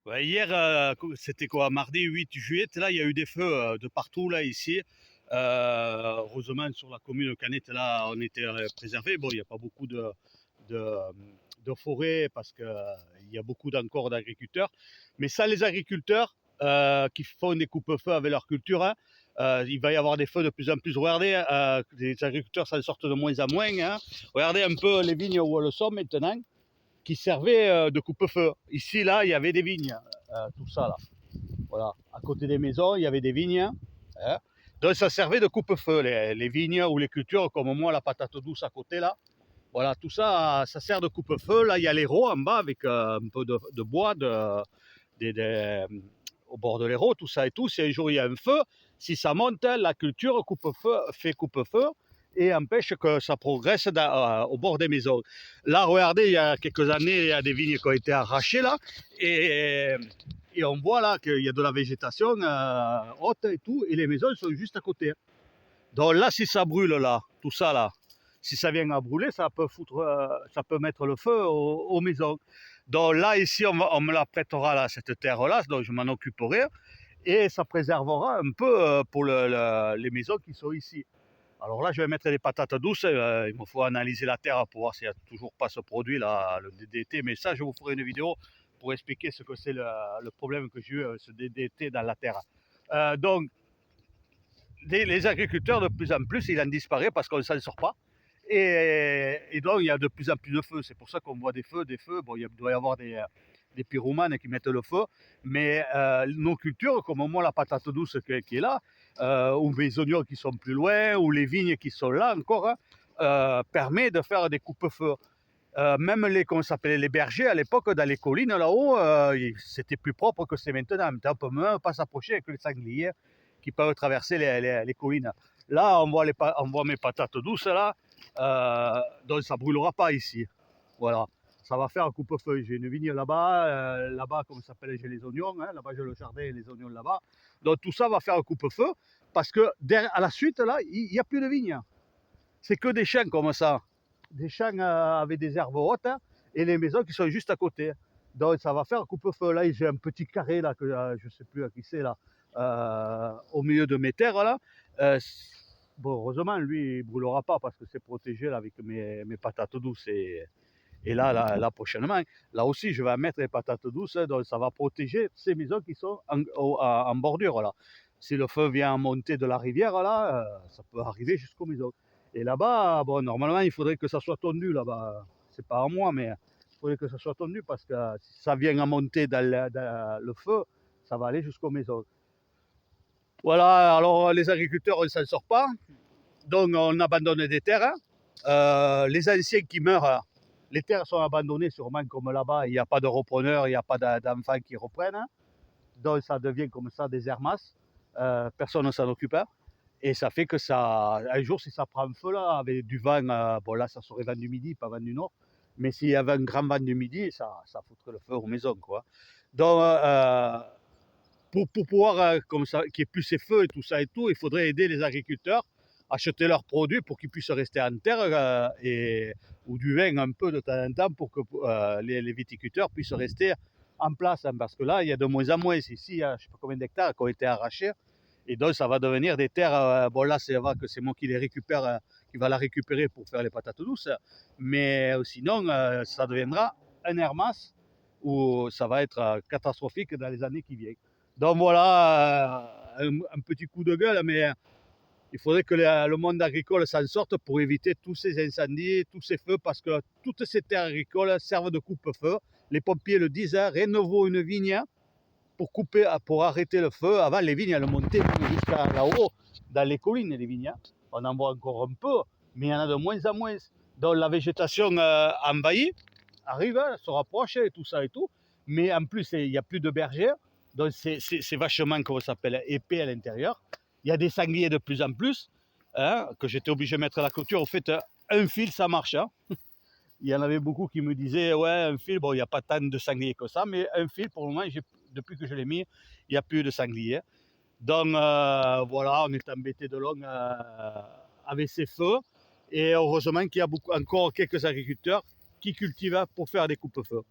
Ouais, hier, c'était quoi? Mardi 8 juillet, là, il y a eu des feux de partout, là, ici. Heureusement, sur la commune de Canet, là, on était préservés. Bon, il n'y a pas beaucoup de, euh, de forêt parce qu'il il y a beaucoup encore d'agriculteurs. Mais ça, les agriculteurs qui font des coupes-feux avec leur culture, hein, il va y avoir des feux de plus en plus. Regardez, les agriculteurs s'en sortent de moins en moins, hein. Regardez un peu les vignes où elles sont maintenant qui servait de coupe-feu. Ici, là, il y avait des vignes, tout ça, là. Voilà. À côté des maisons, il y avait des vignes. Hein. Donc, ça servait de coupe-feu, les vignes ou les cultures, comme moi, la patate douce à côté, là. Voilà, tout ça, ça sert de coupe-feu. Là, il y a l'Hérault en bas avec un peu de bois au bord de l'Hérault, tout ça et tout. Si un jour il y a un feu, si ça monte, la culture coupe-feu, fait coupe-feu et empêche que ça progresse au bord des maisons. Là, regardez, il y a quelques années, il y a des vignes qui ont été arrachées là, et, et on voit là qu'il y a de la végétation haute et tout, et les maisons sont juste à côté. Donc là, si ça brûle là, tout ça là, si ça vient à brûler, ça peut mettre le feu aux maisons. Donc là, ici, on me la prêtera là, cette terre-là, donc je m'en occuperai, et ça préservera un peu pour les maisons qui sont ici. Alors là, je vais mettre des patates douces. Il me faut analyser la terre pour voir s'il n'y a toujours pas ce produit là, le DDT. Mais ça, je vous ferai une vidéo pour expliquer ce que c'est le problème que j'ai eu avec ce DDT dans la terre. Donc, les agriculteurs, de plus en plus, il en disparaît parce qu'on ne s'en sort pas. Et donc, il y a de plus en plus de feux. C'est pour ça qu'on voit des feux, des feux. Bon, il doit y avoir des pyromanes qui mettent le feu. Mais nos cultures, comme moi, la patate douce qui est là, ou mes oignons qui sont plus loin, ou les vignes qui sont là encore, hein, permet de faire des coupes-feux. Même comment s'appelait, les bergers à l'époque, dans les collines là-haut, c'était plus propre que c'est maintenant. On ne peut même pas s'approcher avec les sangliers qui peuvent traverser les collines. Là, on voit mes patates douces là, donc ça ne brûlera pas ici. Voilà, ça va faire un coupe-feu. J'ai une vigne là-bas, comment ça s'appelle, j'ai les oignons, hein, là-bas j'ai le jardin et les oignons là-bas. Donc tout ça va faire un coupe-feu parce que à la suite, là, il n'y a plus de vignes. C'est que des champs comme ça. Des champs avec des herbes hautes, hein, et les maisons qui sont juste à côté. Donc ça va faire un coupe-feu. Là, j'ai un petit carré là que je ne sais plus à qui c'est là, au milieu de mes terres là. Bon, heureusement, lui, il ne brûlera pas parce que c'est protégé là, avec mes patates douces. Et là, prochainement, là aussi, je vais mettre les patates douces, hein, donc ça va protéger ces maisons qui sont en bordure là. Si le feu vient monter de la rivière là, ça peut arriver jusqu'aux maisons. Et là-bas, bon, normalement, il faudrait que ça soit tondu là-bas. C'est pas à moi, mais il faudrait que ça soit tondu parce que si ça vient à monter dans le feu, ça va aller jusqu'aux maisons. Voilà, alors les agriculteurs, on ne s'en sort pas. Donc, on abandonne des terres. Hein. Les anciens qui meurent, les terres sont abandonnées sûrement comme là-bas. Il n'y a pas de repreneurs, il n'y a pas d'enfants qui reprennent. Hein. Donc, ça devient comme ça des hermasses. Personne ne s'en occupe. Hein. Et ça fait que ça, un jour, si ça prend feu là, avec du vent, bon là, ça serait vent du midi, pas vent du nord. Mais s'il y avait un grand vent du midi, ça foutrait le feu aux maisons, quoi. Donc, pour pouvoir, comme ça, qu'il n'y ait plus ces feux et tout ça et tout, il faudrait aider les agriculteurs à acheter leurs produits pour qu'ils puissent rester en terre ou du vin un peu de temps en temps pour que les viticulteurs puissent rester en place. Hein, parce que là, il y a de moins en moins. Ici, il y a je ne sais pas combien d'hectares qui ont été arrachés. Et donc, ça va devenir des terres. Bon, là, c'est vrai que c'est moi qui les récupère, qui va la récupérer pour faire les patates douces. Mais sinon, ça deviendra un hermas où ça va être catastrophique dans les années qui viennent. Donc voilà, un petit coup de gueule, mais il faudrait que le monde agricole s'en sorte pour éviter tous ces incendies, tous ces feux, parce que toutes ces terres agricoles servent de coupe-feu. Les pompiers le disent, hein, rien ne vaut une vigne pour arrêter le feu. Avant, les vignes, elles montaient jusqu'à là-haut, dans les collines, les vignes. On en voit encore un peu, mais il y en a de moins en moins. Donc la végétation envahie arrive, se rapproche et tout ça et tout. Mais en plus, il n'y a plus de bergères. Donc c'est vachement, comment ça s'appelle, épais à l'intérieur. Il y a des sangliers de plus en plus, hein, que j'étais obligé de mettre à la clôture. Au fait, un fil, ça marche. Hein. Il y en avait beaucoup qui me disaient, ouais, un fil, bon, il n'y a pas tant de sangliers que ça, mais un fil, pour le moment, depuis que je l'ai mis, il n'y a plus de sangliers. Donc voilà, on est embêté de long avec ces feux. Et heureusement qu'il y a encore quelques agriculteurs qui cultivent pour faire des coupes-feux.